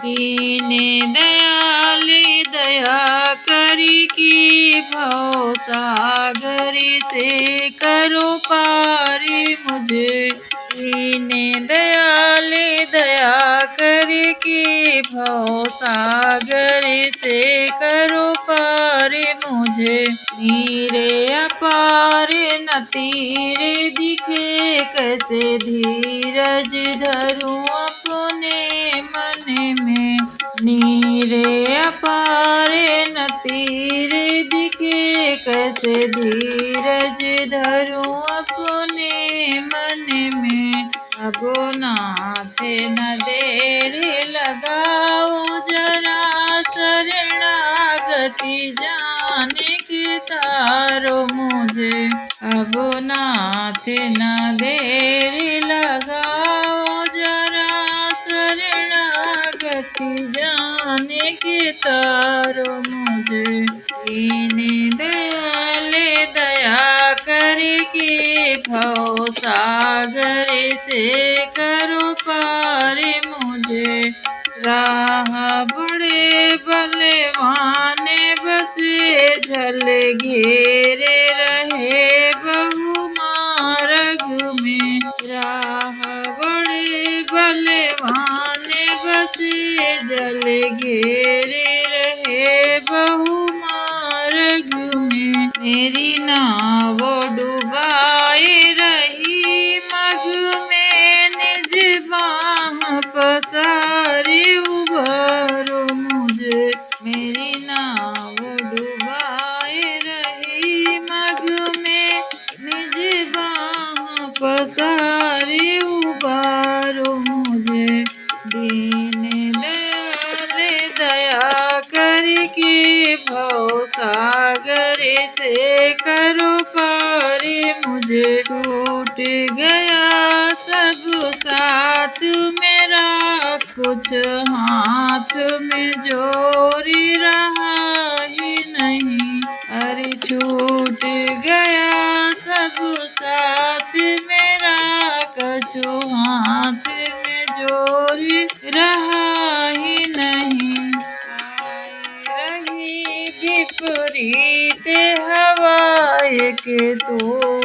दीन दयाल दया करी की भव सागर से करो पार मुझे। दीन दयाल दया करी की भव सागर से करो पार मुझे। नीरे अपार न तीर दिखे कैसे धीरज धरूं अपने मन में। नीरे अपार न तीर दिखे कैसे धीरज धरूं अपने मन में। अब नाथ न देर लगाओ जरा शरणागति जाने के तारो मुझे। अब नाथ न देर लगाओ जरा शरणागति जाने के तारो मुझे। दीन दयाल दया करके भव सागर से करो पार मुझे। राह बड़े बलवान बसे जल घेरे रहे बहु मार्ग में। राह बड़े बलवान बसे जल घेरे रहे बहु मार्ग में। मेरी नाव डुबाए रही मग में निज बाँह पसारे उबारो मुझे। मेरी नाव डुबाए रही मग में निज बाँह पसारे उबारो मुझे। दीन दयाल दया करके भव सागर से करो पार मुझे। छूट गया सब साथ मेरा कुछ हाथ में जोर रहा ही नहीं। अरे छूट गया सब साथ मेरा कछु हाथ में जोर रहा ही नहीं। रही विपरीत हवाए के तू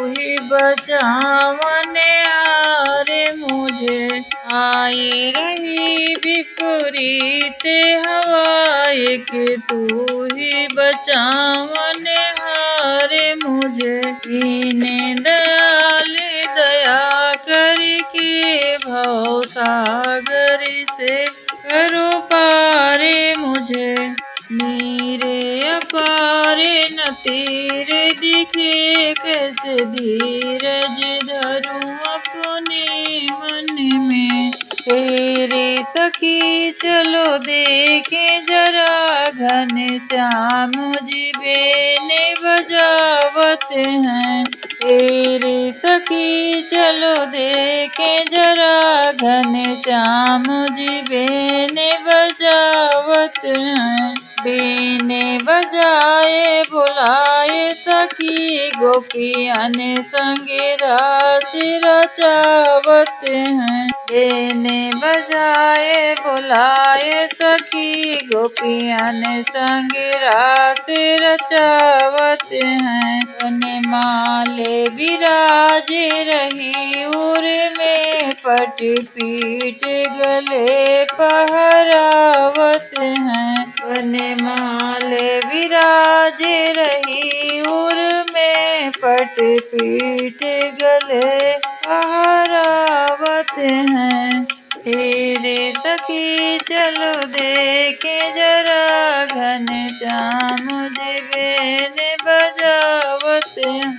ही बचावन हारे मुझे। आई रही विपरीत हवाए के तू ही बचावन हारे मुझे। दीन दयाल दया करके भव सागर से करो पार मुझे। नीरे अपार न तीर दिखे कैसे धीरज धरूं अपने मन में। तेरे सखी चलो देखे जरा घन श्याम जी बेने बजावत हैं। तेरे सखी चलो देखे जरा घन श्याम जी बेने बजावत हैं। बेने बजाए बुलाए सखी गोपियन संग रास रचावत हैं। बेने बजाए बुलाए सखी गोपियन संग रास रचावत हैं। वनमाले विराजे रही उर में पट पीठ गले पहरावत हैं। वनमाले विराजे रही उर में पट पीठ गले पहरावत हैं। तेरे सखी चलो देखे जरा घन श्याम जी बेने बजावत हैं।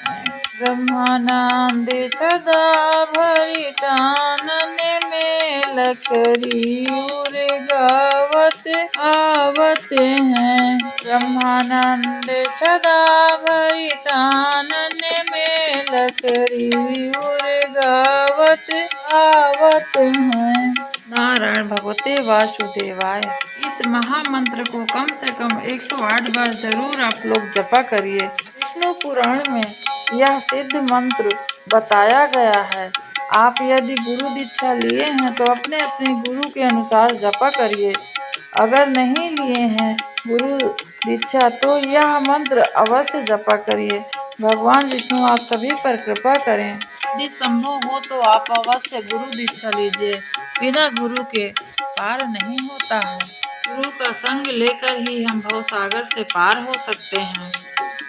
ब्रह्मानंद सदा भरितानन में लकड़ी उर गावत आवत हैं। ब्रह्मानंद सदा भरितानन में लकड़ी उर गावत आवत हैं। नारायण भगवते वासुदेवाय। इस महामंत्र को कम से कम 108 बार जरूर आप लोग जपा करिए। विष्णु पुराण में यह सिद्ध मंत्र बताया गया है। आप यदि गुरु दीक्षा लिए हैं तो अपने अपने गुरु के अनुसार जपा करिए। अगर नहीं लिए हैं गुरु दीक्षा तो यह मंत्र अवश्य जपा करिए। भगवान विष्णु आप सभी पर कृपा करें। यदि संभव हो तो आप अवश्य गुरु दीक्षा लीजिए। बिना गुरु के पार नहीं होता है। गुरु का संग लेकर ही हम भवसागर से पार हो सकते हैं,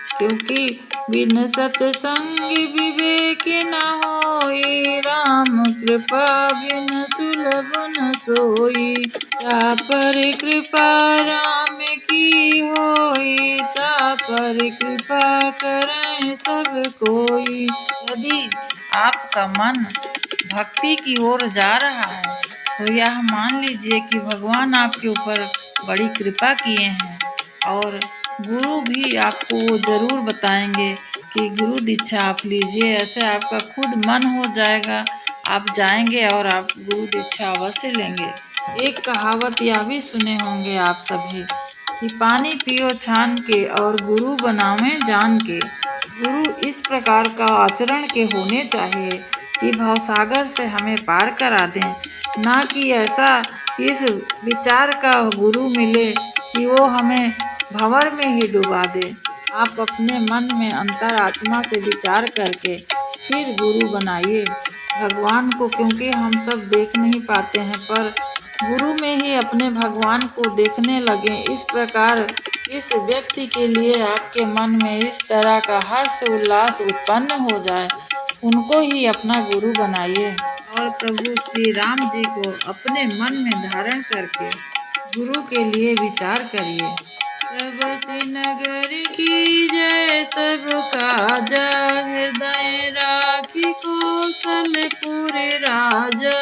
क्योंकि बिन सत्संग विवेक न होई, राम कृपा बिन सुलभ न सोई। ता पर कृपा राम की होई, ता पर कृपा करें सब कोई। यदि आपका मन भक्ति की ओर जा रहा है तो यह मान लीजिए कि भगवान आपके ऊपर बड़ी कृपा किए हैं, और गुरु भी आपको वो जरूर बताएंगे कि गुरु दीक्षा आप लीजिए। ऐसे आपका खुद मन हो जाएगा, आप जाएंगे और आप गुरु दीक्षा अवश्य लेंगे। एक कहावत यह भी सुने होंगे आप सभी कि पानी पियो छान के और गुरु बनावें जान के। गुरु इस प्रकार का आचरण के होने चाहिए कि भवसागर से हमें पार करा दें, ना कि ऐसा इस विचार का गुरु मिले कि वो हमें भंवर में ही डुबा दे। आप अपने मन में अंतरात्मा से विचार करके फिर गुरु बनाइए भगवान को, क्योंकि हम सब देख नहीं पाते हैं, पर गुरु में ही अपने भगवान को देखने लगे। इस प्रकार इस व्यक्ति के लिए आपके मन में इस तरह का हर्ष उल्लास उत्पन्न हो जाए, उनको ही अपना गुरु बनाइए और प्रभु श्री राम जी को अपने मन में धारण करके गुरु के लिए विचार करिए। प्रभु नगर की जय सब काजा, हृदय राखी कौशलपुर राजा।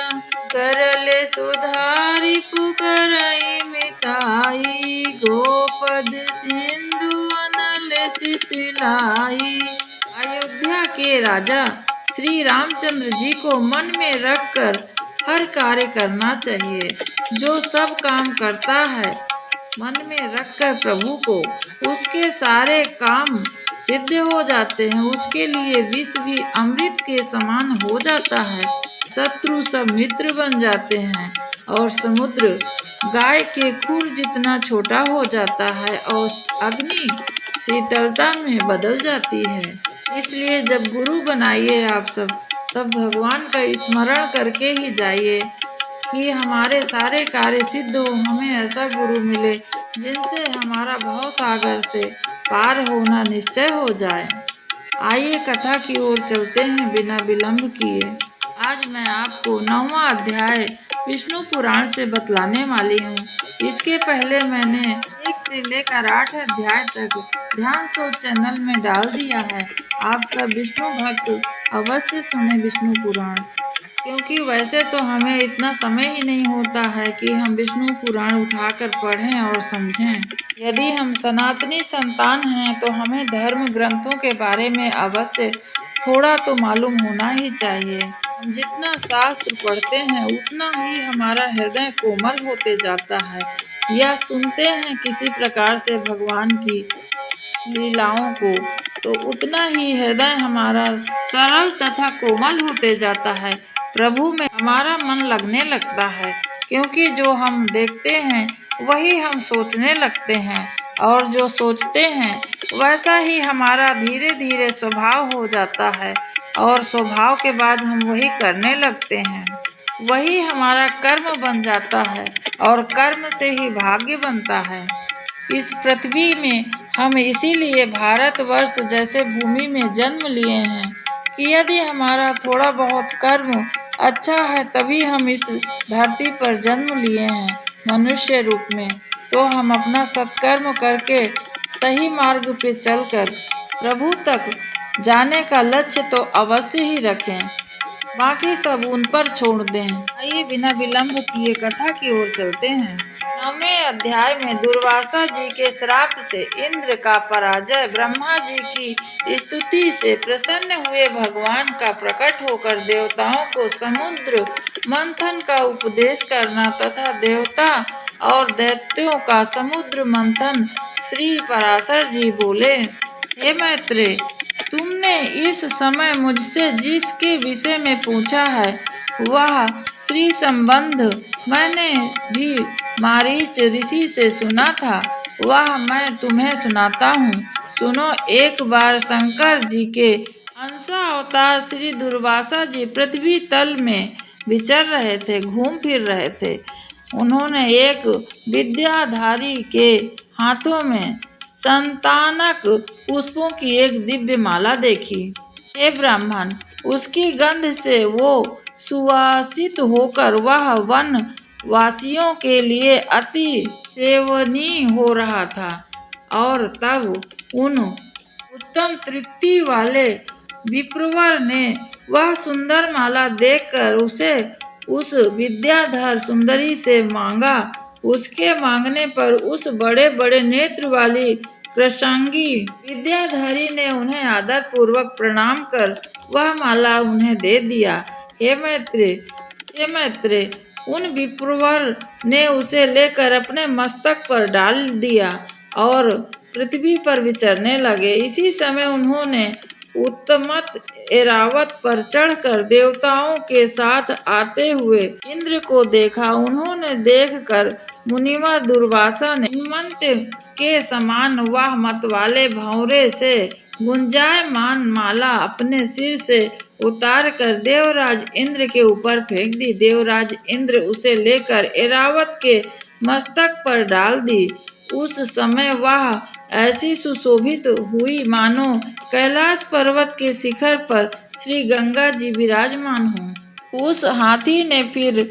करले सुधारी पुकारई मिताई, गोपद सिंधु अनल शीतलाई। अयोध्या के राजा श्री रामचंद्र जी को मन में रखकर हर कार्य करना चाहिए। जो सब काम करता है मन में रखकर प्रभु को, उसके सारे काम सिद्ध हो जाते हैं। उसके लिए विष भी अमृत के समान हो जाता है, शत्रु सब मित्र बन जाते हैं, और समुद्र गाय के खुर जितना छोटा हो जाता है, और अग्नि शीतलता में बदल जाती है। इसलिए जब गुरु बनाइए आप सब, तब भगवान का स्मरण करके ही जाइए कि हमारे सारे कार्य सिद्ध हो। हमें ऐसा गुरु मिले जिनसे हमारा भव सागर से पार होना निश्चय हो जाए। आइए कथा की ओर चलते हैं बिना विलंब किए। आज मैं आपको 9वां अध्याय विष्णु पुराण से बतलाने वाली हूँ। इसके पहले मैंने 1 से लेकर 8 अध्याय तक ध्यान सोच चैनल में डाल दिया है। आप सब विष्णु भक्त अवश्य सुने विष्णु पुराण, क्योंकि वैसे तो हमें इतना समय ही नहीं होता है कि हम विष्णु पुराण उठाकर पढ़ें और समझें। यदि हम सनातनी संतान हैं तो हमें धर्म ग्रंथों के बारे में अवश्य थोड़ा तो मालूम होना ही चाहिए। हम जितना शास्त्र पढ़ते हैं उतना ही हमारा हृदय कोमल होते जाता है, या सुनते हैं किसी प्रकार से भगवान की लीलाओं को, तो उतना ही हृदय हमारा सरल तथा कोमल होते जाता है। प्रभु में हमारा मन लगने लगता है, क्योंकि जो हम देखते हैं वही हम सोचने लगते हैं, और जो सोचते हैं वैसा ही हमारा धीरे धीरे स्वभाव हो जाता है, और स्वभाव के बाद हम वही करने लगते हैं। वही हमारा कर्म बन जाता है, और कर्म से ही भाग्य बनता है। इस पृथ्वी में हम इसीलिए भारतवर्ष जैसे भूमि में जन्म लिए हैं कि यदि हमारा थोड़ा बहुत कर्म अच्छा है तभी हम इस धरती पर जन्म लिए हैं मनुष्य रूप में, तो हम अपना सत्कर्म करके सही मार्ग पे चलकर प्रभु तक जाने का लक्ष्य तो अवश्य ही रखें, बाकी सब उन पर छोड़ दें। आइए बिना विलंब किए कथा की ओर चलते हैं। 9वें अध्याय में दुर्वासा जी के श्राप से इंद्र का पराजय, ब्रह्मा जी की स्तुति से प्रसन्न हुए भगवान का प्रकट होकर देवताओं को समुद्र मंथन का उपदेश करना, तथा देवता और दैत्यों का समुद्र मंथन। श्री पराशर जी बोले, हे मैत्रेय, तुमने इस समय मुझसे जिसके विषय में पूछा है वह श्री संबंध मैंने भी मारीच ऋषि से सुना था वह मैं तुम्हें सुनाता हूँ। सुनो। एक बार शंकर जी के अंशा अवतार श्री दुर्वासा जी पृथ्वी तल में विचर रहे थे, घूम फिर रहे थे। उन्होंने एक विद्याधारी के हाथों में संतानक पुष्पों की एक दिव्य माला देखी। हे ब्राह्मण, उसकी गंध से वो सुवासित होकर वह वन वासियों के लिए अति सेवनीय हो रहा था। और तब उन उत्तम तृप्ति वाले विप्रवर ने वह सुंदर माला देखकर उसे उस विद्याधर सुंदरी से मांगा। उसके मांगने पर उस बड़े बड़े नेत्र वाली कृशांगी विद्याधरी ने उन्हें आदर पूर्वक प्रणाम कर वह माला उन्हें दे दिया। हे मैत्रेय, उन विप्रवर ने उसे लेकर अपने मस्तक पर डाल दिया और पृथ्वी पर विचरने लगे। इसी समय उन्होंने उत्तमत ऐरावत पर चढ़कर देवताओं के साथ आते हुए इंद्र को देखा। उन्होंने देखकर मुनिवर दुर्वासा ने हिमंत के समान वह मतवाले भंवरे से गुंजायमान माला अपने सिर से उतार कर देवराज इंद्र के ऊपर फेंक दी। देवराज इंद्र उसे लेकर ऐरावत के मस्तक पर डाल दी। उस समय वह ऐसी सुशोभित हुई मानो कैलाश पर्वत के शिखर पर श्री गंगा जी विराजमान हों। उस हाथी ने फिर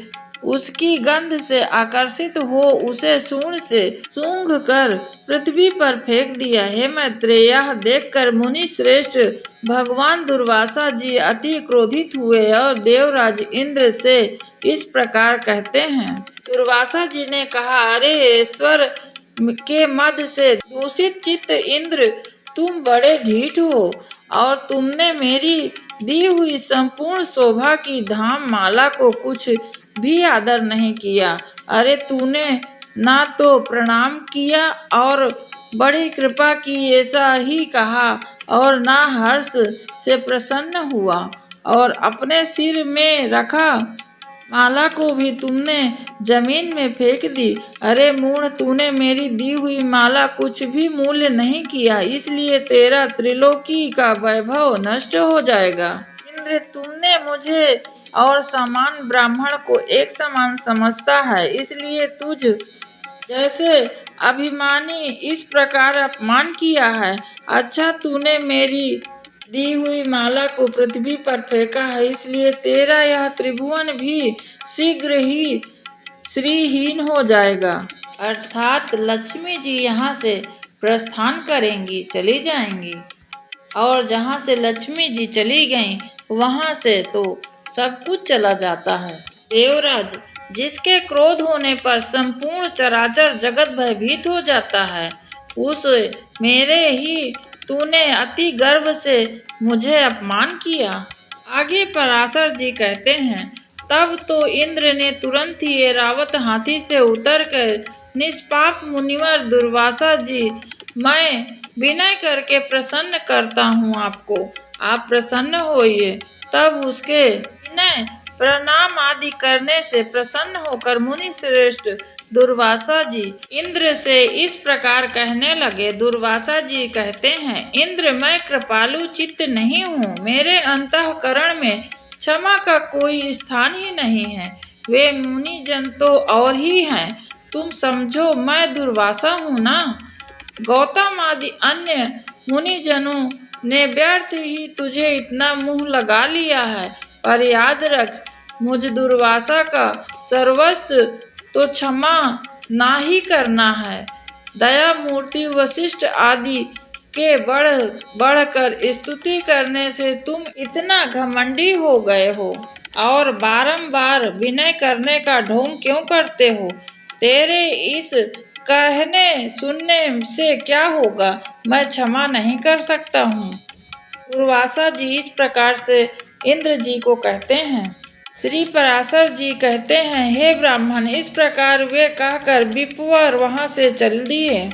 उसकी गंध से आकर्षित हो उसे सूंड से सूंघ कर पृथ्वी पर फेंक दिया। हे मैत्रेय, यह देखकर मुनि श्रेष्ठ भगवान दुर्वासा जी अति क्रोधित हुए और देवराज इंद्र से इस प्रकार कहते हैं। दुर्वासा जी ने कहा, अरे ईश्वर के मद से दूषित चित्त इंद्र, तुम बड़े ढीठ हो और तुमने मेरी दी हुई संपूर्ण शोभा की धाम माला को कुछ भी आदर नहीं किया। अरे तूने ना तो प्रणाम किया और बड़ी कृपा की ऐसा ही कहा और ना हर्ष से प्रसन्न हुआ और अपने सिर में रखा माला को भी तुमने जमीन में फेंक दी। अरे मूढ़, तूने मेरी दी हुई माला कुछ भी मूल्य नहीं किया, इसलिए तेरा त्रिलोकी का वैभव नष्ट हो जाएगा। इंद्र, तुमने मुझे और समान ब्राह्मण को एक समान समझता है, इसलिए तुझ जैसे अभिमानी इस प्रकार अपमान किया है। अच्छा, तूने मेरी दी हुई माला को पृथ्वी पर फेंका है, इसलिए तेरा यह त्रिभुवन भी शीघ्र ही श्रीहीन हो जाएगा। अर्थात लक्ष्मी जी यहाँ से प्रस्थान करेंगी, चली जाएंगी, और जहाँ से लक्ष्मी जी चली गईं वहाँ से तो सब कुछ चला जाता है। देवराज, जिसके क्रोध होने पर संपूर्ण चराचर जगत भयभीत हो जाता है, उस मेरे ही तूने अति गर्व से मुझे अपमान किया। आगे पराशर जी कहते हैं, तब तो इंद्र ने तुरंत ही ऐरावत हाथी से उतरकर निष्पाप मुनिवर दुर्वासा जी, मैं विनय करके प्रसन्न करता हूँ आपको, आप प्रसन्न होइए। तब उसके विनय प्रणाम आदि करने से प्रसन्न होकर मुनि श्रेष्ठ दुर्वासा जी इंद्र से इस प्रकार कहने लगे। दुर्वासा जी कहते हैं, इंद्र, मैं कृपालु चित्त नहीं हूँ, मेरे अंतःकरण में क्षमा का कोई स्थान ही नहीं है। वे मुनि जन तो और ही हैं, तुम समझो मैं दुर्वासा हूँ ना। गौतम आदि अन्य मुनि जनों ने व्यर्थ ही तुझे इतना मुँह लगा लिया है, पर याद रख, मुझ दुर्वासा का सर्वस्व तो क्षमा ना ही करना है। दया मूर्ति वशिष्ठ आदि के बढ़कर स्तुति करने से तुम इतना घमंडी हो गए हो और बारंबार विनय करने का ढोंग क्यों करते हो? तेरे इस कहने सुनने से क्या होगा? मैं क्षमा नहीं कर सकता हूँ। दुर्वासा जी इस प्रकार से इंद्र जी को कहते हैं। श्री पराशर जी कहते हैं, हे ब्राह्मण, इस प्रकार वे कहकर विप्रवर वहां से चल दिए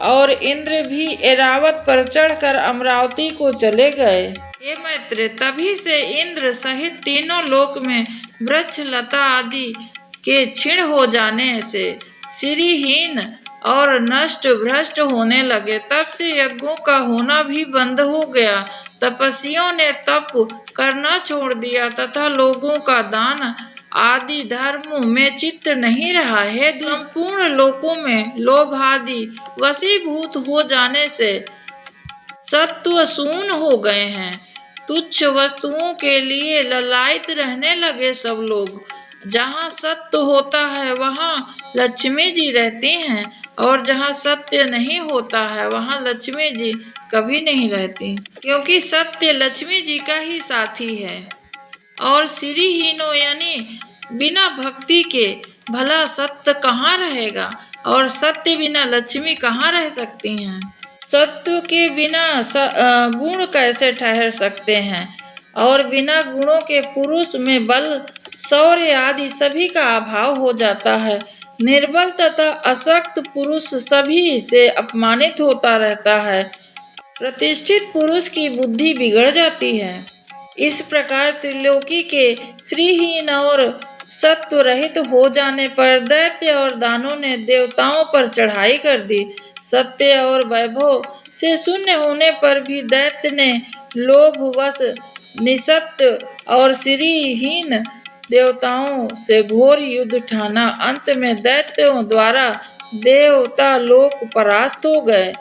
और इंद्र भी ऐरावत पर चढ़कर अमरावती को चले गए। हे मैत्रेय, तभी से इंद्र सहित तीनों लोक में वृक्ष लता आदि के क्षीण हो जाने से श्रीहीन और नष्ट भ्रष्ट होने लगे। तब से यज्ञों का होना भी बंद हो गया। तपस्वियों ने तप करना छोड़ दिया तथा लोगों का दान आदि धर्मों में चित्त नहीं रहा है। संपूर्ण लोकों में लोभ आदि वशीभूत हो जाने से सत्व शून्य हो गए हैं। तुच्छ वस्तुओं के लिए ललायित रहने लगे सब लोग। जहाँ सत्य होता है वहाँ लक्ष्मी जी रहती हैं और जहाँ सत्य नहीं होता है वहाँ लक्ष्मी जी कभी नहीं रहती, क्योंकि सत्य लक्ष्मी जी का ही साथी है। और श्रीहीनो यानी बिना भक्ति के भला सत्य कहाँ रहेगा, और सत्य बिना लक्ष्मी कहाँ रह सकती हैं। सत्य के बिना गुण कैसे ठहर सकते हैं, और बिना गुणों के पुरुष में बल शौर्य आदि सभी का अभाव हो जाता है। निर्बल तथा अशक्त पुरुष सभी से अपमानित होता रहता है। प्रतिष्ठित पुरुष की बुद्धि बिगड़ जाती है। इस प्रकार त्रिलोकी के श्रीहीन और सत्व रहित हो जाने पर दैत्य और दानों ने देवताओं पर चढ़ाई कर दी। सत्य और वैभव से शून्य होने पर भी दैत्य ने लोभवश निसत्य और श्रीहीन देवताओं से घोर युद्ध ठाना। अंत में दैत्यों द्वारा देवता लोक परास्त हो गए।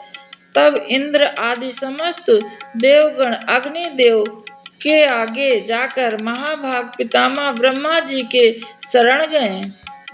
तब इंद्र आदि समस्त देवगण अग्निदेव के आगे जाकर महाभाग पितामह ब्रह्मा जी के शरण गए।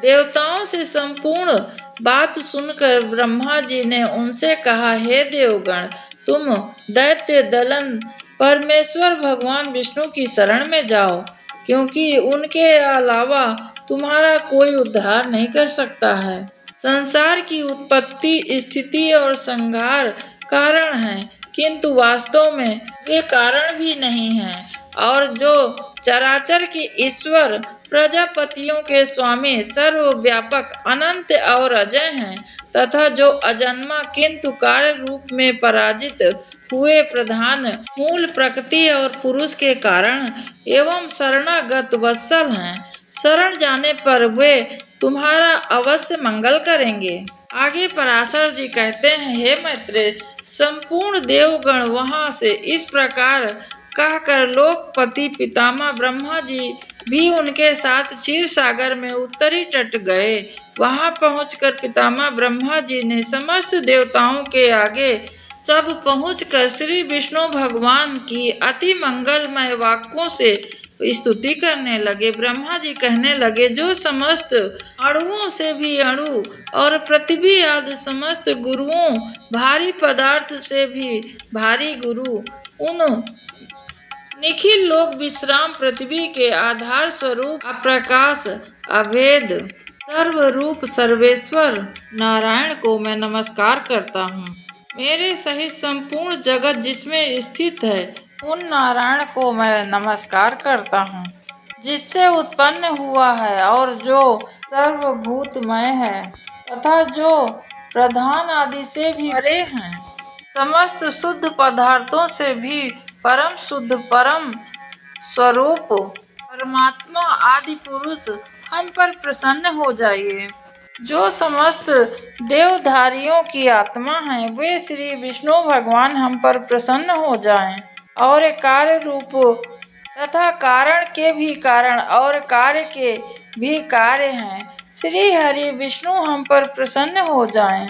देवताओं से संपूर्ण बात सुनकर ब्रह्मा जी ने उनसे कहा, हे देवगण, तुम दैत्य दलन परमेश्वर भगवान विष्णु की शरण में जाओ, क्योंकि उनके अलावा तुम्हारा कोई उद्धार नहीं कर सकता है। संसार की उत्पत्ति, स्थिति और संहार कारण है, किंतु वास्तव में वे कारण भी नहीं हैं। और जो चराचर के ईश्वर, प्रजापतियों के स्वामी, सर्वव्यापक, अनंत और अजय हैं, तथा जो अजन्मा किंतु कार्य रूप में पराजित हुए प्रधान, मूल, प्रकृति और पुरुष के कारण एवं शरणागत वत्सल हैं, शरण जाने पर वे तुम्हारा अवश्य मंगल करेंगे। आगे पराशर जी कहते हैं, हे मैत्रेय, संपूर्ण देवगण वहां से इस प्रकार कहकर लोकपति पितामह ब्रह्मा जी भी उनके साथ क्षीर सागर में उत्तरी तट गए। वहां पहुंचकर पितामह ब्रह्मा जी ने समस्त देवताओं के आगे सब पहुंचकर श्री विष्णु भगवान की अति मंगलमय वाक्यों से स्तुति करने लगे। ब्रह्मा जी कहने लगे, जो समस्त अणुओं से भी अणु और पृथ्वी आदि समस्त गुरुओं, भारी पदार्थ से भी भारी गुरु, उन निखिल लोक विश्राम पृथ्वी के आधार स्वरूप अप्रकाश, अभेद, सर्वरूप सर्वेश्वर नारायण को मैं नमस्कार करता हूँ। मेरे सहित संपूर्ण जगत जिसमें स्थित है, उन नारायण को मैं नमस्कार करता हूँ, जिससे उत्पन्न हुआ है और जो सर्वभूतमय है तथा जो प्रधान आदि से भी परे हैं, समस्त शुद्ध पदार्थों से भी परम शुद्ध, परम स्वरूप परमात्मा आदि पुरुष हम पर प्रसन्न हो जाइए। जो समस्त देवधारियों की आत्मा हैं, वे श्री विष्णु भगवान हम पर प्रसन्न हो जाएं, और कार्य रूप तथा कारण के भी कारण और कार्य के भी कार्य हैं, श्री हरि विष्णु हम पर प्रसन्न हो जाएं।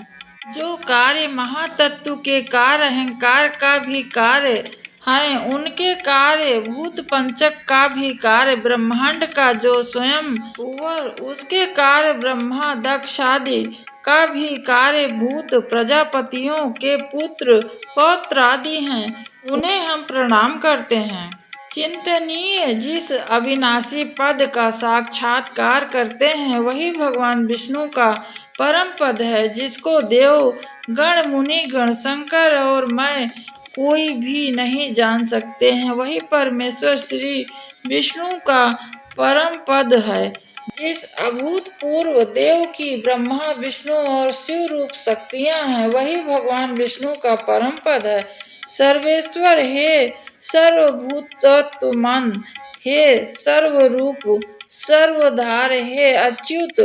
जो कार्य महातत्व के कार्य अहंकार का भी कार्य हैं, उनके कार्य भूत पंचक का भी कार्य, ब्रह्मांड का जो स्वयं ऊपर उसके कार्य, ब्रह्मा दक्ष आदि का भी कार्य, भूत प्रजापतियों के पुत्र पौत्र आदि हैं, उन्हें हम प्रणाम करते हैं। चिंतनीय जिस अविनाशी पद का साक्षात्कार करते हैं, वही भगवान विष्णु का परम पद है, जिसको देव गण, मुनि गण, शंकर और मैं कोई भी नहीं जान सकते हैं। वही परमेश्वर श्री विष्णु का परम पद है। जिस अभूतपूर्व देव की ब्रह्मा, विष्णु और शिव रूप शक्तियां हैं, वही भगवान विष्णु का परम पद है। सर्वेश्वर, हे सर्वभूतत्वमन, हे सर्वरूप सर्वधार हे अच्युत,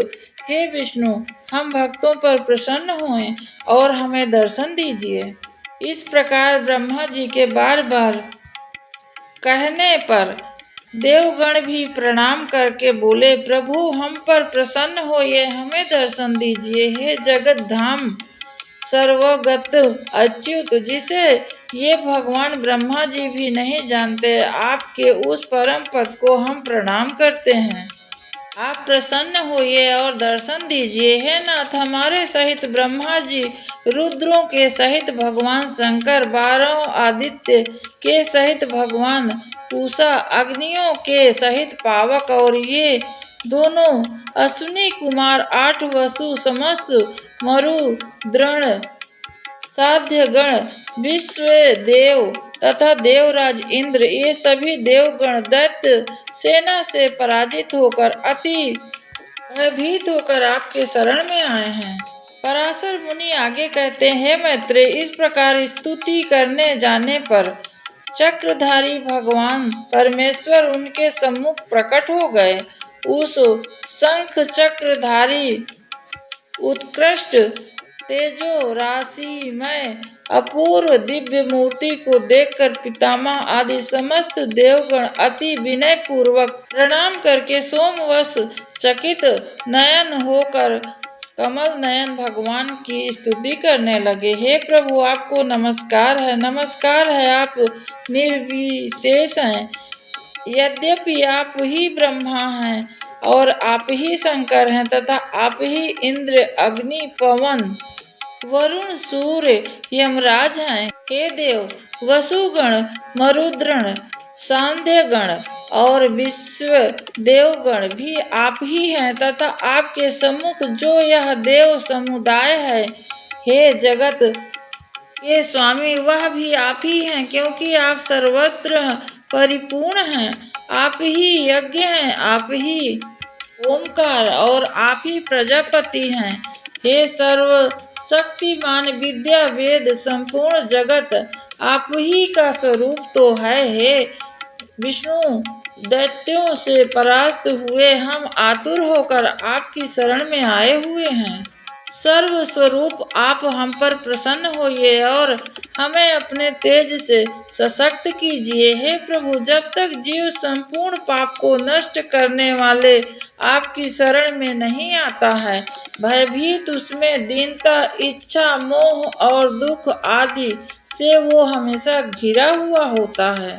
हे विष्णु, हम भक्तों पर प्रसन्न हुए और हमें दर्शन दीजिए। इस प्रकार ब्रह्मा जी के बार बार कहने पर देवगण भी प्रणाम करके बोले, प्रभु हम पर प्रसन्न होइए, हमें दर्शन दीजिए। हे जगत धाम सर्वगत अच्युत, जिसे ये भगवान ब्रह्मा जी भी नहीं जानते, आपके उस परम पद को हम प्रणाम करते हैं। आप प्रसन्न होइए और दर्शन दीजिए। हे नाथ, हमारे सहित ब्रह्मा जी, रुद्रों के सहित भगवान शंकर, 12 आदित्य के सहित भगवान पूषा, अग्नियों के सहित पावक और ये दोनों अश्विनी कुमार, 8 वसु, समस्त मरु द्रोण साध्यगण, विश्व देव तथा देवराज इंद्र, ये सभी देवगण दैत्य सेना से पराजित होकर अति भयभीत होकर आपके शरण में आए हैं। पराशर मुनि आगे कहते हैं, हे मैत्रेय, इस प्रकार स्तुति करने जाने पर चक्रधारी भगवान परमेश्वर उनके सम्मुख प्रकट हो गए। उस शंख चक्रधारी उत्कृष्ट तेजो राशिमय अपूर्व दिव्य मूर्ति को देखकर पितामह आदि समस्त देवगण अति विनय पूर्वक प्रणाम करके सोमवश चकित नयन होकर कमल नयन भगवान की स्तुति करने लगे। हे प्रभु, आपको नमस्कार है, नमस्कार है, आप निर्विशेष हैं। यद्यपि आप ही ब्रह्मा हैं और आप ही शंकर हैं तथा आप ही इंद्र, अग्नि, पवन, वरुण, सूर्य, यमराज हैं। हे देव, वसुगण, मरुद्गण, सांध्यगण और विश्व देवगण भी आप ही हैं तथा आपके सम्मुख जो यह देव समुदाय है, हे जगत के स्वामी, वह भी आप ही हैं, क्योंकि आप सर्वत्र परिपूर्ण हैं। आप ही यज्ञ हैं, आप ही ओमकार और आप ही प्रजापति हैं। हे सर्व शक्तिमान, विद्या वेद संपूर्ण जगत आप ही का स्वरूप तो है। हे विष्णु, दैत्यों से परास्त हुए हम आतुर होकर आपकी शरण में आए हुए हैं। सर्व स्वरूप आप हम पर प्रसन्न होइए और हमें अपने तेज से सशक्त कीजिए। हे प्रभु, जब तक जीव संपूर्ण पाप को नष्ट करने वाले आपकी शरण में नहीं आता है, भयभीत उसमें दीनता, इच्छा, मोह और दुख आदि से वो हमेशा घिरा हुआ होता है।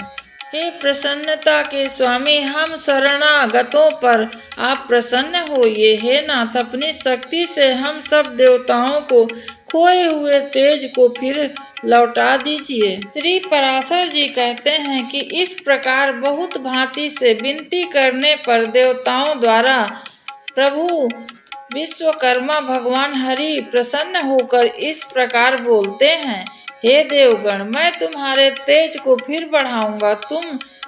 हे प्रसन्नता के स्वामी, हम शरणागतों पर आप प्रसन्न होइए। हे नाथ, अपनी शक्ति से हम सब देवताओं को खोए हुए तेज को फिर लौटा दीजिए। श्री पराशर जी कहते हैं कि इस प्रकार बहुत भांति से विनती करने पर देवताओं द्वारा प्रभु विश्वकर्मा भगवान हरि प्रसन्न होकर इस प्रकार बोलते हैं, हे देवगण, मैं तुम्हारे तेज को फिर बढ़ाऊंगा। तुम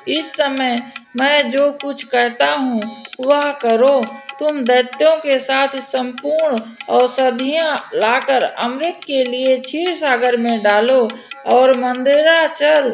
इस समय मैं जो कुछ कहता हूँ वह करो। तुम दैत्यों के साथ संपूर्ण औषधियाँ लाकर अमृत के लिए क्षीर सागर में डालो और मंदिराचल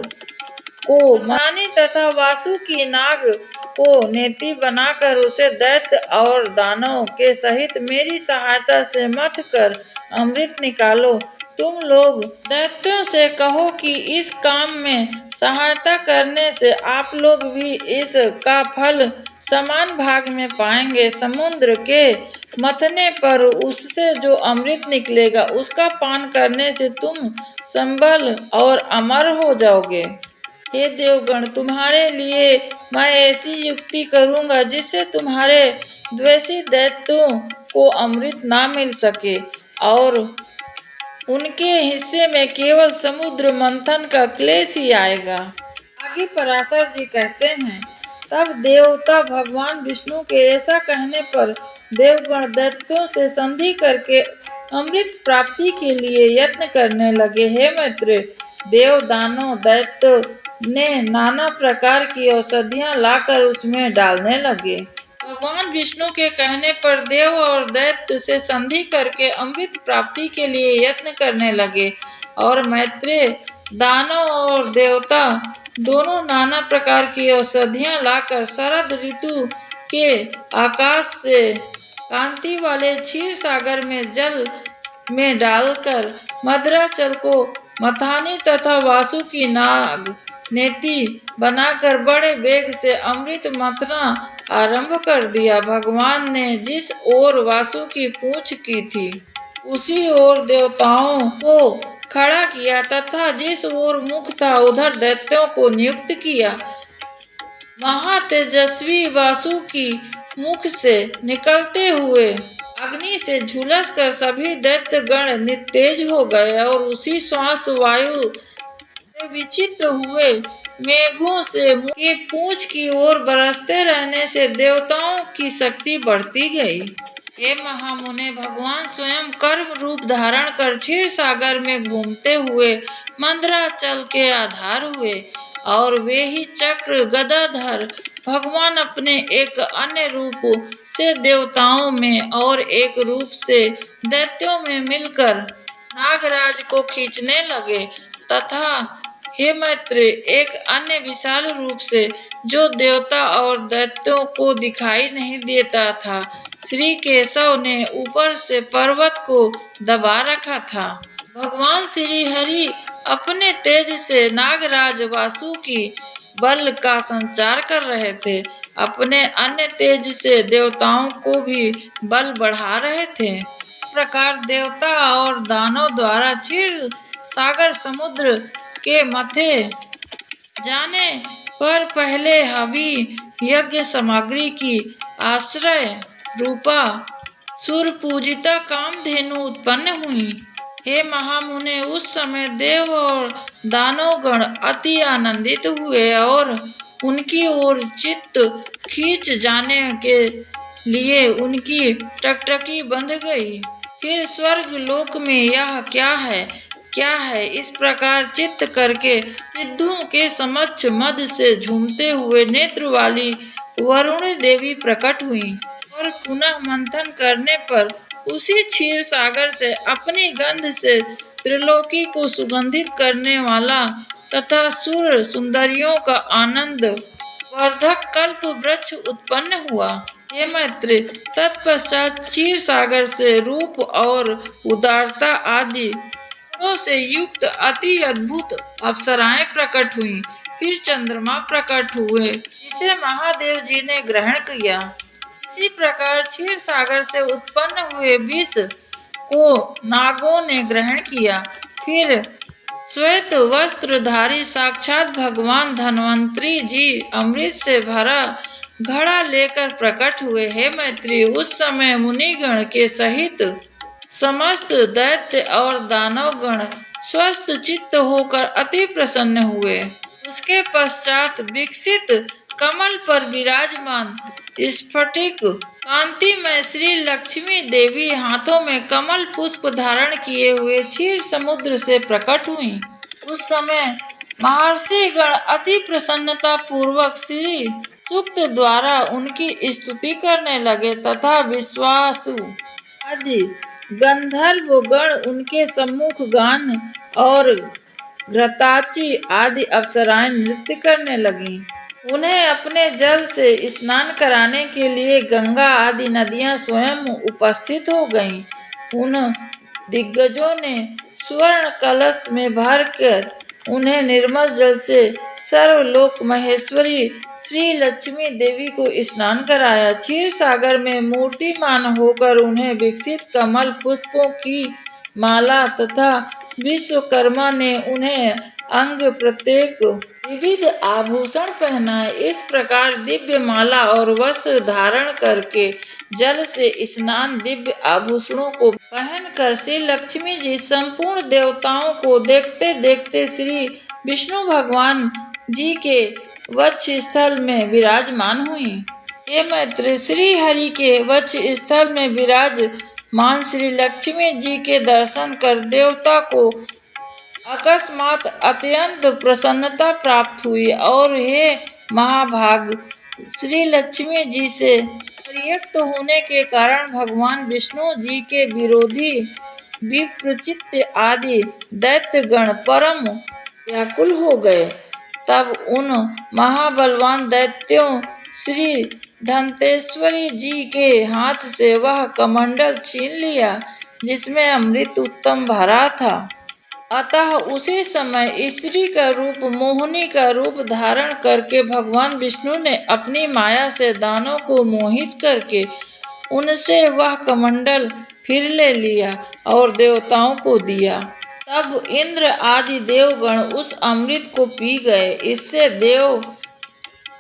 को मानी तथा वासुकी नाग को नेति बनाकर उसे दैत्य और दानव के सहित मेरी सहायता से मथ कर अमृत निकालो। तुम लोग दैत्यों से कहो कि इस काम में सहायता करने से आप लोग भी इसका फल समान भाग में पाएंगे। समुद्र के मथने पर उससे जो अमृत निकलेगा उसका पान करने से तुम संबल और अमर हो जाओगे। हे देवगण, तुम्हारे लिए मैं ऐसी युक्ति करूंगा जिससे तुम्हारे द्वेषी दैत्यों को अमृत ना मिल सके और उनके हिस्से में केवल समुद्र मंथन का क्लेश ही आएगा। आगे पराशर जी कहते हैं, तब देवता भगवान विष्णु के ऐसा कहने पर देवगण दैत्यों से संधि करके अमृत प्राप्ति के लिए यत्न करने लगे। हे मैत्रेय, देव, दानव, दैत्य ने नाना प्रकार की औषधियाँ लाकर उसमें डालने लगे। भगवान विष्णु के कहने पर देव और दैत्य से संधि करके अमृत प्राप्ति के लिए यत्न करने लगे और मैत्रेय, दानव और देवता दोनों नाना प्रकार की औषधियाँ लाकर शरद ऋतु के आकाश से कांति वाले क्षीर सागर में जल में डालकर मदराचल को मथानी तथा वासुकी नाग नेति बनाकर बड़े वेग से अमृत मथना आरंभ कर दिया। भगवान ने जिस ओर वासुकी पूंछ की थी उसी ओर देवताओं को खड़ा किया तथा जिस ओर मुख था उधर दैत्यों को नियुक्त किया। महातेजस्वी वासुकी मुख से निकलते हुए अग्नि से झुलस कर सभी दैत्य गण निस्तेज हो गए और उसी श्वास वायु से विचित हुए मेघों से के पूंछ की ओर बरसते रहने से देवताओं की शक्ति बढ़ती गई। हे महामुने, भगवान स्वयं कर्म रूप धारण कर क्षीर सागर में घूमते हुए मंदराचल के आधार हुए और वे ही चक्र गदाधर भगवान अपने एक अन्य रूप से देवताओं में और एक रूप से दैत्यों में मिलकर नागराज को खींचने लगे तथा हे मैत्र, एक अन्य विशाल रूप से जो देवता और दैत्यों को दिखाई नहीं देता था, श्री केशव ने ऊपर से पर्वत को दबा रखा था। भगवान श्री हरि अपने तेज से नागराज वासुकी बल का संचार कर रहे थे। अपने अन्य तेज से देवताओं को भी बल बढ़ा रहे थे। इस प्रकार देवता और दानव द्वारा क्षीर सागर समुद्र के मथे जाने पर पहले हवि यज्ञ सामग्री की आश्रय रूपा सूर्य पूजिता कामधेनु उत्पन्न हुई। हे महामुने, उस समय देव और दानव गण अति आनंदित हुए और उनकी ओर चित्त खींच जाने के लिए उनकी टकटकी बंध गई। फिर स्वर्ग लोक में यह क्या है इस प्रकार चित्त करके सिद्धों के समक्ष मद से झूमते हुए नेत्र वाली वरुण देवी प्रकट हुई और पुनः मंथन करने पर उसी क्षीर सागर से अपनी गंध से त्रिलोकी को सुगंधित करने वाला तथा सुर सुंदरियों का आनंद वर्धक कल्प वृक्ष उत्पन्न हुआ। हे मैत्र, तत्पश्चात क्षीर सागर से रूप और उदारता आदि गुणों से युक्त अति अद्भुत अप्सराएं प्रकट हुईं। फिर चंद्रमा प्रकट हुए जिसे महादेव जी ने ग्रहण किया। इसी प्रकार क्षीर सागर से उत्पन्न हुए विष को नागों ने ग्रहण किया। फिर श्वेत वस्त्रधारी साक्षात भगवान धन्वंतरी जी अमृत से भरा घड़ा लेकर प्रकट हुए। हे मैत्री, उस समय मुनिगण के सहित समस्त दैत्य और दानव गण स्वस्थ चित्त होकर अति प्रसन्न हुए। उसके पश्चात विकसित कमल पर विराजमान स्फटिक कांतिमय श्री लक्ष्मी देवी हाथों में कमल पुष्प धारण किए हुए क्षीर समुद्र से प्रकट हुई। उस समय महर्षि गण अति प्रसन्नता पूर्वक श्री सूक्त द्वारा उनकी स्तुति करने लगे तथा विश्वासु आदि गंधर्व गण उनके सम्मुख गान और घृताची आदि अप्सराएं नृत्य करने लगीं। उन्हें अपने जल से स्नान कराने के लिए गंगा आदि नदियां स्वयं उपस्थित हो गईं। उन दिग्गजों ने स्वर्ण कलश में भरकर उन्हें निर्मल जल से सर्वलोक महेश्वरी श्री लक्ष्मी देवी को स्नान कराया। क्षीर सागर में मूर्तिमान होकर उन्हें विकसित कमल पुष्पों की माला तथा विश्वकर्मा ने उन्हें अंग प्रत्येक विविध आभूषण पहनाए। इस प्रकार दिव्य माला और वस्त्र धारण करके जल से स्नान दिव्य आभूषणों को पहनकर श्री लक्ष्मी जी संपूर्ण देवताओं को देखते देखते श्री विष्णु भगवान जी के वक्ष स्थल में विराजमान हुई। हे मैत्र, श्री हरि के वक्ष स्थल में विराजमान श्री लक्ष्मी जी के दर्शन कर देवता को अकस्मात अत्यंत प्रसन्नता प्राप्त हुई और हे महाभाग, श्री लक्ष्मी जी से प्रयुक्त होने के कारण भगवान विष्णु जी के विरोधी विप्रचित्त आदि दैत्यगण परम व्याकुल हो गए। तब उन महाबलवान दैत्यों श्री धन्तेश्वरी जी के हाथ से वह कमंडल छीन लिया जिसमें अमृत उत्तम भरा था। अतः उसी समय स्त्री का रूप, मोहिनी का रूप धारण करके भगवान विष्णु ने अपनी माया से दानों को मोहित करके उनसे वह कमंडल फिर ले लिया और देवताओं को दिया। तब इंद्र आदि देवगण उस अमृत को पी गए। इससे देव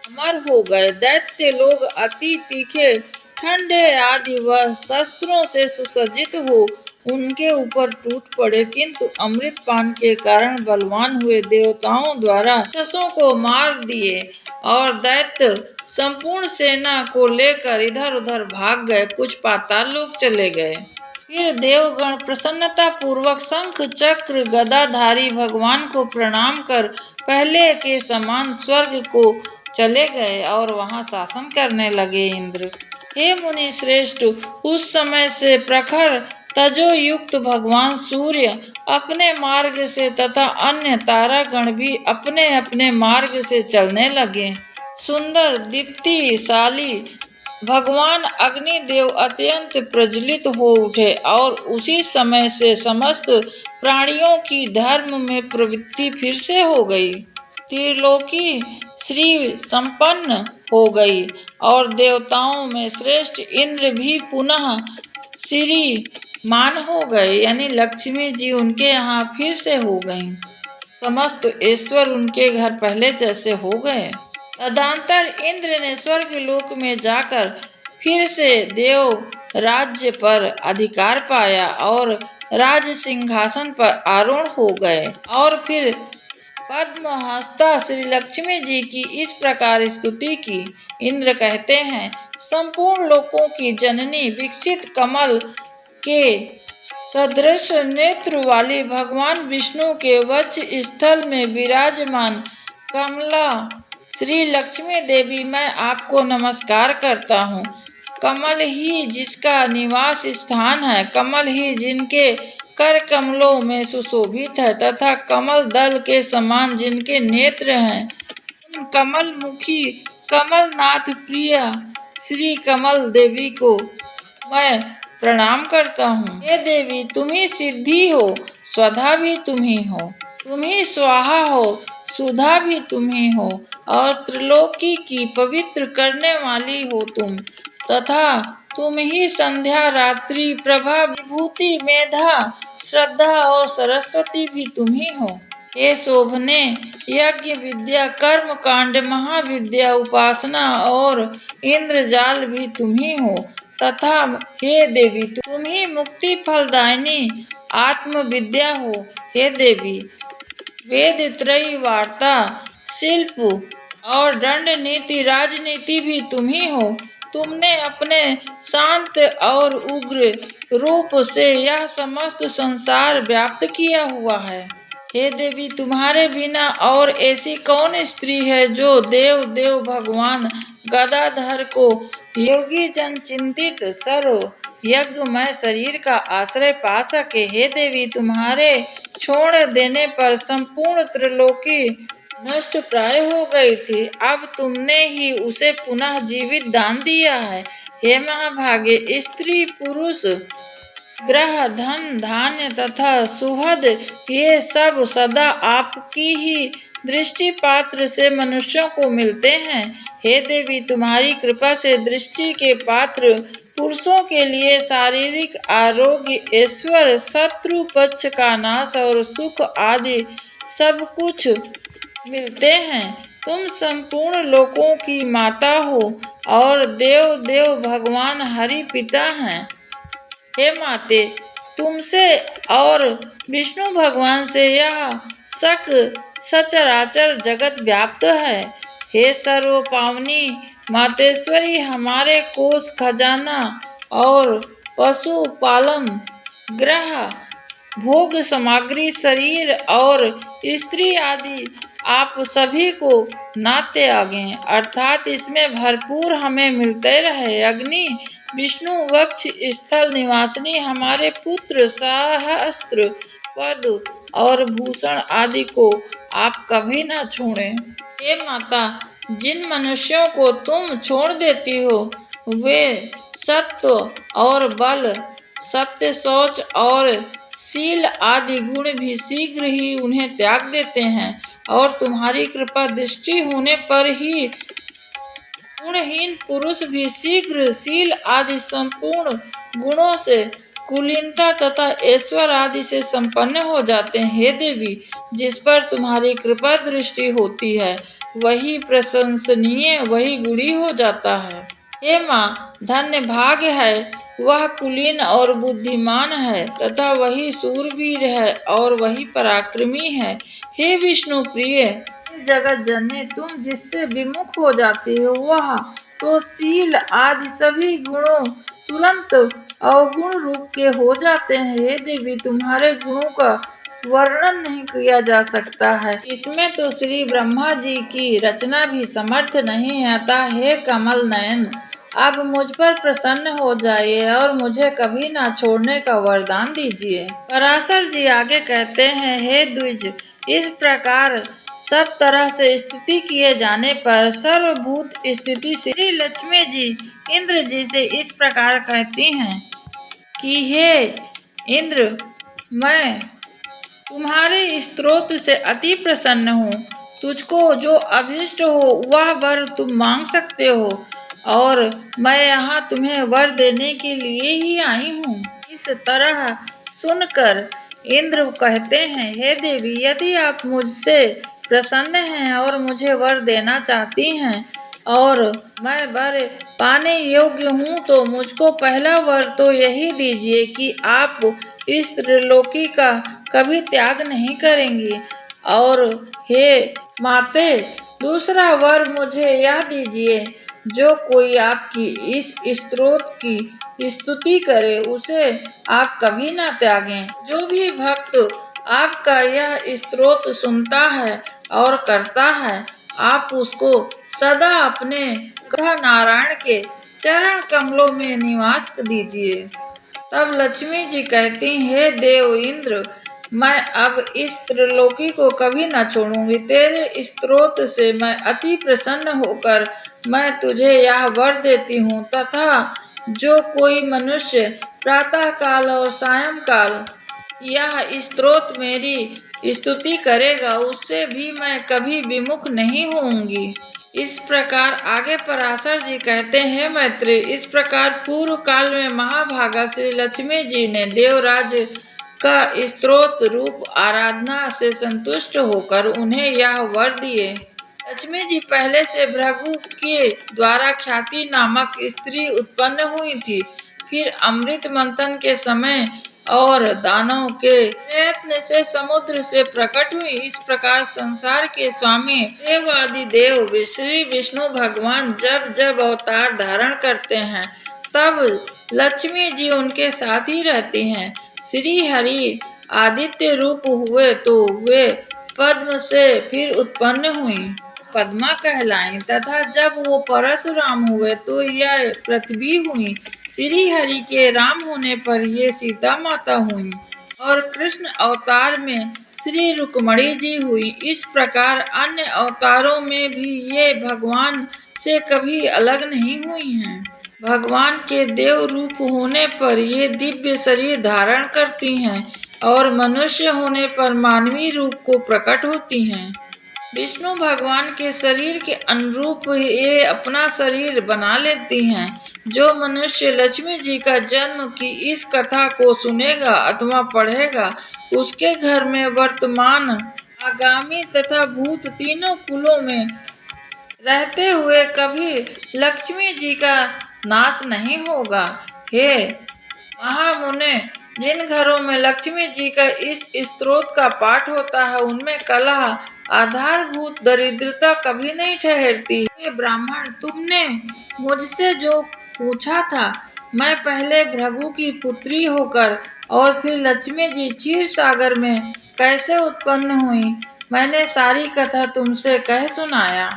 अमर हो गए। दैत्य लोग अति तीखे, ठंडे आदि व शस्त्रों से सुसज्जित हो उनके ऊपर टूट पड़े, किंतु अमृत पान के कारण बलवान हुए देवताओं द्वारा राक्षसों को मार दिए और दैत्य संपूर्ण सेना को लेकर इधर उधर भाग गए। कुछ पाताल लोक चले गए। फिर देवगण प्रसन्नता पूर्वक शंख चक्र गदाधारी भगवान को प्रणाम कर पहले के समान स्वर्ग को चले गए और वहां शासन करने लगे। इंद्र, हे मुनि श्रेष्ठ, उस समय से प्रखर तजो युक्त भगवान सूर्य अपने मार्ग से तथा अन्य तारागण भी अपने अपने मार्ग से चलने लगे। सुंदर दीप्तिशाली भगवान अग्निदेव अत्यंत प्रज्वलित हो उठे और उसी समय से समस्त प्राणियों की धर्म में प्रवृत्ति फिर से हो गई। त्रिलोकी श्री संपन्न हो गई और देवताओं में श्रेष्ठ इंद्र भी पुनः श्रीमान हो गए, यानी लक्ष्मी जी उनके यहाँ फिर से हो गईं। समस्त ईश्वर उनके घर पहले जैसे हो गए। तदंतर इंद्र ने स्वर्ग लोक में जाकर फिर से देव राज्य पर अधिकार पाया और राज सिंहासन पर आरूढ़ हो गए। और फिर पद्महस्ता श्री लक्ष्मी जी की इस प्रकार स्तुति की। इंद्र कहते हैं, संपूर्ण लोकों की जननी, विकसित कमल के सदृश नेत्र वाली भगवान विष्णु के वक्ष स्थल में विराजमान कमला श्री लक्ष्मी देवी, मैं आपको नमस्कार करता हूँ। कमल ही जिसका निवास स्थान है, कमल ही जिनके कर कमलों में सुशोभित है तथा कमल दल के समान जिनके नेत्र हैं, उन कमल मुखी कमलनाथ प्रिया श्री कमल देवी को मैं प्रणाम करता हूँ। हे देवी, तुम ही सिद्धि हो, स्वधा भी तुम ही हो, तुम ही स्वाहा हो, सुधा भी तुम ही हो और त्रिलोकी की पवित्र करने वाली हो तुम, तथा तुम ही संध्या, रात्रि, प्रभा, विभूति, मेधा, श्रद्धा और सरस्वती भी तुम ही हो। हे शोभने, यज्ञ विद्या, कर्म कांड, महाविद्या, उपासना और इंद्रजाल भी तुम ही हो, तथा हे देवी, तुम ही मुक्ति फलदायिनी आत्म विद्या हो। हे देवी, वेद त्रयी वार्ता, शिल्प और दंड नीति, राजनीति भी तुम ही हो। तुमने अपने शांत और उग्र रूप से यह समस्त संसार व्याप्त किया हुआ है। हे देवी, तुम्हारे बिना और ऐसी कौन स्त्री है जो देव देव भगवान गदाधर को योगी जन चिंतित सर्व यज्ञमय शरीर का आश्रय पा सके। हे देवी, तुम्हारे छोड़ देने पर संपूर्ण त्रिलोकी नष्ट प्राय हो गई थी, अब तुमने ही उसे पुनः जीवित दान दिया है। हे महाभागे, स्त्री पुरुष, ग्रह, धन, धान्य तथा सुहद, ये सब सदा आपकी ही दृष्टि पात्र से मनुष्यों को मिलते हैं। हे देवी, तुम्हारी कृपा से दृष्टि के पात्र पुरुषों के लिए शारीरिक आरोग्य, ऐश्वर्य, शत्रु पक्ष का नाश और सुख आदि सब कुछ मिलते हैं। तुम संपूर्ण लोकों की माता हो और देव देव भगवान हरि पिता हैं। हे माते, तुमसे और विष्णु भगवान से यह सचराचर जगत व्याप्त है। हे सर्व पावनी मातेश्वरी, हमारे कोष खजाना और पशु पालन, ग्रह, भोग सामग्री, शरीर और स्त्री आदि आप सभी को ना त्यागें, अर्थात इसमें भरपूर हमें मिलते रहे। अग्नि, विष्णु वक्ष स्थल निवासिनी, हमारे पुत्र, सहस्त्र पद और भूषण आदि को आप कभी ना छोड़ें। हे माता, जिन मनुष्यों को तुम छोड़ देती हो वे सत्व और बल, सत्य, शौच और शील आदि गुण भी शीघ्र ही उन्हें त्याग देते हैं और तुम्हारी कृपा दृष्टि होने पर ही गुणहीन पुरुष भी शीघ्र शील आदि संपूर्ण गुणों से कुलीनता तथा ऐश्वर्य आदि से संपन्न हो जाते हैं। हे देवी, जिस पर तुम्हारी कृपा दृष्टि होती है वही प्रशंसनीय, वही गुणी हो जाता है। हे माँ, धन्य भाग्य है वह कुलीन और बुद्धिमान है तथा वही शूरवीर है और वही पराक्रमी है। हे विष्णु प्रिय जगत जननी, तुम जिससे विमुख हो जाती हो वह तो शील आदि सभी गुणों तुरंत अवगुण रूप के हो जाते हैं। हे देवी, तुम्हारे गुणों का वर्णन नहीं किया जा सकता है, इसमें तो श्री ब्रह्मा जी की रचना भी समर्थ नहीं है। अतः हे कमल नयन, अब मुझ पर प्रसन्न हो जाइए और मुझे कभी ना छोड़ने का वरदान दीजिए। पराशर जी आगे कहते हैं, हे द्विज, इस प्रकार सब तरह से स्तुति किए जाने पर सर्वभूत स्थिति श्री लक्ष्मी जी इंद्र जी से इस प्रकार कहती हैं कि हे इंद्र, मैं तुम्हारे स्तोत्र से अति प्रसन्न हूँ। तुझको जो अभिष्ट हो वह वर तुम मांग सकते हो और मैं यहाँ तुम्हें वर देने के लिए ही आई हूँ। इस तरह सुनकर इंद्र कहते हैं, हे देवी, यदि आप मुझसे प्रसन्न हैं और मुझे वर देना चाहती हैं और मैं वर पाने योग्य हूँ तो मुझको पहला वर तो यही दीजिए कि आप इस त्रिलोकी का कभी त्याग नहीं करेंगी। और हे माते, दूसरा वर मुझे यह दीजिए, जो कोई आपकी इस स्तोत्र की स्तुति करे उसे आप कभी ना त्यागें। जो भी भक्त आपका यह स्तोत्र सुनता है और करता है, आप उसको सदा अपने नारायण के चरण कमलों में निवास दीजिए। तब लक्ष्मी जी कहती, हे देव इंद्र, मैं अब इस त्रिलोकी को कभी न छोड़ूंगी। तेरे स्तोत्र से मैं अति प्रसन्न होकर मैं तुझे यह वर देती हूँ तथा जो कोई मनुष्य प्रातः काल और सायं काल यह स्तोत्र मेरी स्तुति करेगा उससे भी मैं कभी विमुख नहीं होऊंगी। इस प्रकार आगे पराशर जी कहते हैं, मैत्री, इस प्रकार पूर्व काल में महाभागा श्री लक्ष्मी जी ने देवराज का स्तोत्र रूप आराधना से संतुष्ट होकर उन्हें यह वर दिए। लक्ष्मी जी पहले से भृगु के द्वारा ख्याति नामक स्त्री उत्पन्न हुई थी, फिर अमृत मंथन के समय और दानव के प्रयत्न से समुद्र से प्रकट हुई। इस प्रकार संसार के स्वामी देवादि देव श्री विष्णु भगवान जब जब अवतार धारण करते हैं तब लक्ष्मी जी उनके साथ ही रहती हैं। श्री हरि आदित्य रूप हुए तो वे पद्म से फिर उत्पन्न हुई, पद्मा कहलाएं, तथा जब वो परशुराम हुए तो यह पृथ्वी हुई। श्री हरि के राम होने पर ये सीता माता हुई और कृष्ण अवतार में श्री रुक्मणी जी हुई। इस प्रकार अन्य अवतारों में भी ये भगवान से कभी अलग नहीं हुई हैं। भगवान के देव रूप होने पर ये दिव्य शरीर धारण करती हैं और मनुष्य होने पर मानवीय रूप को प्रकट होती हैं। विष्णु भगवान के शरीर के अनुरूप ये अपना शरीर बना लेती हैं। जो मनुष्य लक्ष्मी जी का जन्म की इस कथा को सुनेगा अथवा पढ़ेगा उसके घर में वर्तमान, आगामी तथा भूत तीनों कुलों में रहते हुए कभी लक्ष्मी जी का नाश नहीं होगा। हे महामुने, जिन घरों में लक्ष्मी जी का इस स्तोत्र का पाठ होता है उनमें कलह आधारभूत दरिद्रता कभी नहीं ठहरती। हे ब्राह्मण, तुमने मुझसे जो पूछा था, मैं पहले भृगु की पुत्री होकर और फिर लक्ष्मी जी क्षीर सागर में कैसे उत्पन्न हुई, मैंने सारी कथा तुमसे कह सुनाया।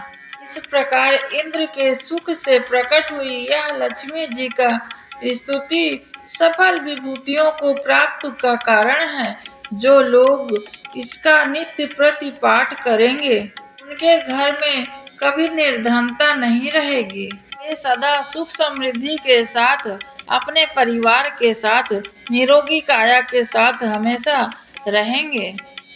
इस प्रकार इंद्र के सुख से प्रकट हुई यह लक्ष्मी जी का स्तुति सफल विभूतियों को प्राप्त का कारण है। जो लोग इसका नित्य प्रति पाठ करेंगे उनके घर में कभी निर्धनता नहीं रहेगी। वे सदा सुख समृद्धि के साथ अपने परिवार के साथ निरोगी काया के साथ हमेशा रहेंगे।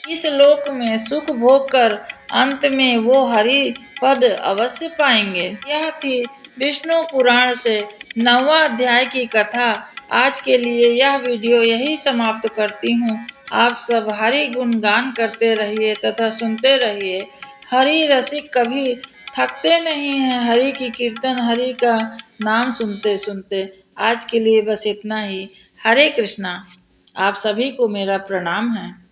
इस लोक में सुख भोग कर अंत में वो हरि पद अवश्य पाएंगे। यह थी विष्णु पुराण से 9वां अध्याय की कथा। आज के लिए यह वीडियो यही समाप्त करती हूँ। आप सब हरि गुणगान करते रहिए तथा सुनते रहिए। हरि रसिक कभी थकते नहीं हैं हरि की कीर्तन, हरि का नाम सुनते सुनते। आज के लिए बस इतना ही। हरे कृष्णा। आप सभी को मेरा प्रणाम है।